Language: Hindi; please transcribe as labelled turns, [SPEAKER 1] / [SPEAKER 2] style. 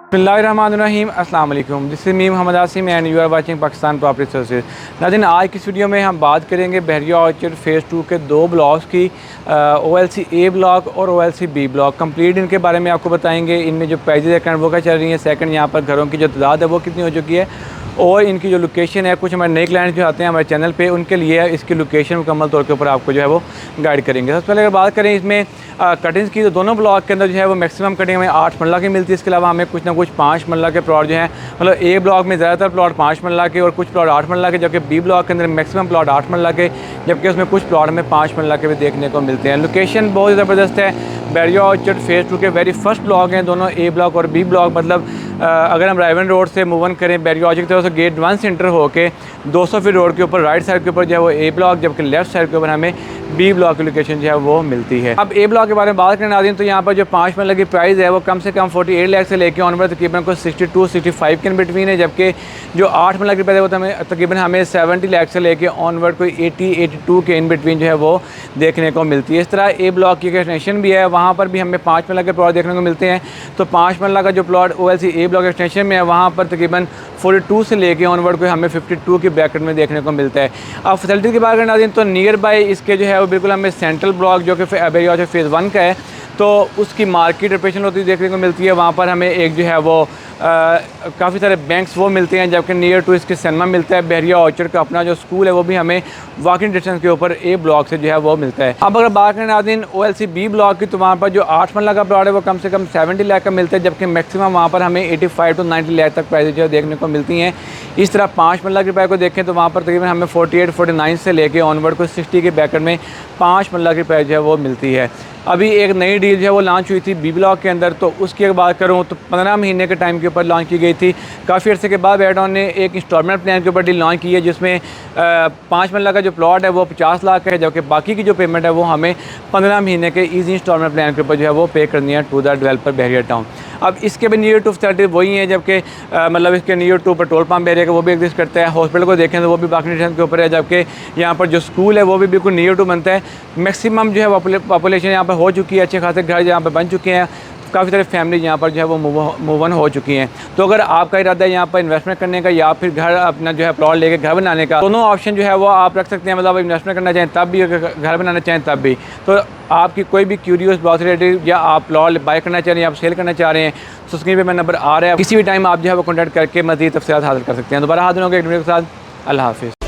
[SPEAKER 1] बिस्मिल्लाहिर्रहमानिर्रहीम अस्सलाम वालेकुम। This is me Mohammad Asim and you are watching Pakistan property services. नाज़रीन, आज की वीडियो में हम बात करेंगे बहरिया ऑर्चर्ड फ़ेज़ 2 के दो ब्लॉक्स की, OLC ए ब्लॉक और OLC बी ब्लॉक कंप्लीट इनके बारे में आपको बताएंगे। इनमें जो प्राइजेज है वो क्या चल रही है, सेकंड यहाँ पर घरों की जो तादाद है वो कितनी हो चुकी है और इनकी जो लोकेशन है। कुछ हमारे नए क्लाइंट जो आते हैं हमारे चैनल पे, उनके लिए इसकी लोकेशन मुकम्मल तौर के ऊपर आपको जो है वो गाइड करेंगे। सबसे पहले अगर बात करें इसमें कटिंग्स की, तो दोनों ब्लॉक के अंदर जो है वो मैक्सिमम कटिंग हमें 8 मरला की मिलती है। इसके अलावा हमें कुछ ना कुछ 5 मरला के प्लॉट जो हैं, मतलब ए ब्लॉक में ज़्यादातर प्लॉट 5 मरला के और कुछ प्लॉट 8 मरला के, जबकि बी ब्लॉक के अंदर मैक्सिमम प्लॉट 8 मरला के, जबकि उसमें कुछ प्लॉट हमें 5 मरला के भी देखने को मिलते हैं। लोकेशन बहुत ज़बरदस्त है। बहरिया ऑर्चर्ड फ़ेज़ 2 के वेरी फर्स्ट ब्लॉक हैं दोनों, ए ब्लॉक और बी ब्लॉक। मतलब अगर हम रायवन रोड से मूव ऑन करें बहरिया ऑर्चर्ड की तरफ से गेट 1 से इंटर होकर 200 फीट रोड के ऊपर राइट साइड के ऊपर जो है वो ए ब्लॉक, जबकि लेफ्ट साइड के ऊपर हमें बी ब्लॉक की लोकेशन जो है वो मिलती है। अब ए ब्लॉक के बारे में बात करना आती है तो यहाँ पर जो 5 मरला की प्राइस है वो कम से कम 48 लाख से लेकर ऑनवर्ड तकरीबन को 62-65 के बिटवीन है, जबकि जो 8 मरला की प्राइस है वो तकरीबन हमें 70 लाख से लेकर ऑनवर्ड कोई 80-82 के इन बिटवीन जो है वो देखने को मिलती है। इस तरह ए ब्लॉक की एक्सटेंशन भी है, वहाँ पर भी हमें 5 मरला के प्लॉट देखने को मिलते हैं। तो 5 मरला का जो प्लॉट OLC ए ब्लॉक एक्सटेंशन में है वहाँ पर तकरीबन 42 से लेके ऑनवर्ड को हमें 52 की ब्रैकेट में देखने को मिलता है। अब फैसिलिटी की बात करना है तो नियर बाय इसके जो है वो बिल्कुल हमें सेंट्रल ब्लॉक जो कि बहरिया ऑर्चर्ड फ़ेज़ 1 का है, तो उसकी मार्केट ऑपरेशन होती देखने को मिलती है। वहाँ पर हमें एक जो है वो काफ़ी सारे बैंक्स वो मिलते हैं, जबकि नियर टू इसके सिनेमा मिलता है। बहरिया ऑर्चर्ड का अपना जो स्कूल है वो भी हमें वॉकिंग डिस्टेंस के ऊपर ए ब्लॉक से जो है वो मिलता है। अब अगर बात करें आदिन OLC बी ब्लॉक की, तो वहाँ पर जो 8 मरला का प्लॉट है वो कम से कम 70 लाख का मिलता है, जबकि मैक्सिमम वहाँ पर हमें 85 to 90 लाख तक प्राइस जो है देखने को मिलती हैं। इस तरह 5 मरला की प्राइस को देखें तो वहाँ पर तकरीबन हमें 48-49 से लेके ऑनवर्ड को 60 के ब्रैकेट में 5 मरला की प्राइस जो है वो मिलती है। अभी एक नई डील जो है वो लॉन्च हुई थी बी ब्लॉक के अंदर, तो उसकी अगर बात करूँ तो 15 महीने के टाइम के ऊपर लॉन्च की गई थी। काफ़ी अर्से के बाद एडॉन ने एक इंस्टॉलमेंट प्लान के ऊपर डील लॉन्च की है, जिसमें 5 मरला का जो प्लॉट है वो 50 लाख का है, जबकि बाकी की जो पेमेंट है वो हमें 15 महीने के ईजी इंस्टॉलमेंट प्लान के ऊपर जो है वो पे करनी है to the developer Bahria Town. अब इसके भी नियर टू फैसिलिटी वही हैं, जबकि मतलब इसके near to petrol pump area का वो भी एग्जिस्ट करता है। हॉस्पिटल को देखें तो वो भी बाकी डिस्टेंस के ऊपर है, जबकि यहाँ पर जो स्कूल है वो भी बिल्कुल नियर टू बनता है। मैक्सिमम जो है पॉपुलेशन यहाँ पर हो चुकी है, अच्छे खासे घर यहाँ पर बन चुके हैं, काफ़ी सारी फैमिली यहाँ पर जो है वो मूव ऑन हो चुकी हैं। तो अगर आपका इरादा है यहाँ पर इन्वेस्टमेंट करने का या फिर घर अपना जो है प्लॉट लेके घर बनाने का, दोनों ऑप्शन जो है वो आप रख सकते हैं। मतलब इन्वेस्टमेंट करना चाहें तब भी, घर बनाना चाहें तब भी। तो आपकी कोई भी क्यूरियस ब्लॉक रिलेटेड या आप प्लॉट बाय करना चाह रहे हैं या आप सेल करना चाह रहे हैं, तो स्क्रीन पर मेरा नंबर आ रहा है, किसी भी टाइम आप जो है वो कॉन्टैक्ट करके मज़ीद तफसीलात हासिल कर सकते हैं। दोबारा हाजिर होंगे एक वीडियो के साथ। अल्लाह हाफिज़।